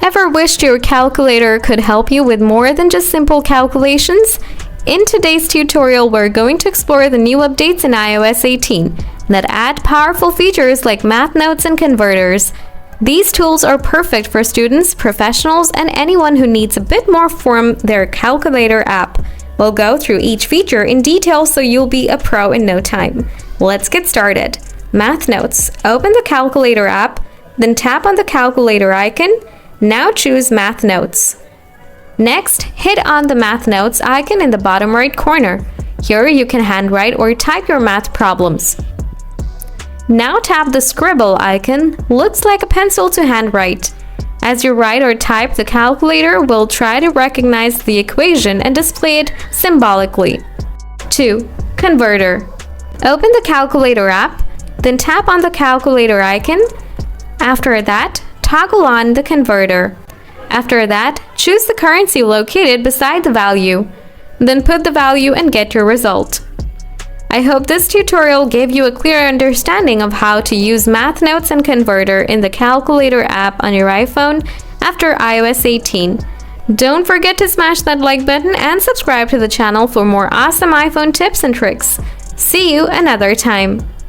Ever wished your calculator could help you with more than just simple calculations? In today's tutorial, we're going to explore the new updates in iOS 18 that add powerful features like math notes and converters. These tools are perfect for students, professionals, and anyone who needs a bit more from their calculator app. We'll go through each feature in detail so you'll be a pro in no time. Let's get started. Math notes. Open the calculator app, then tap on the calculator icon. Now choose Math Notes. Next, hit on the Math Notes icon in the bottom right corner. Here you can handwrite or type your math problems. Now tap the Scribble icon. Looks like a pencil to handwrite. As you write or type, the calculator will try to recognize the equation and display it symbolically. 2. Converter. Open the calculator app, then tap on the calculator icon. After that, toggle on the converter. After that, choose the currency located beside the value. Then put the value and get your result. I hope this tutorial gave you a clear understanding of how to use Math Notes and Converter in the calculator app on your iPhone after iOS 18. Don't forget to smash that like button and subscribe to the channel for more awesome iPhone tips and tricks. See you another time.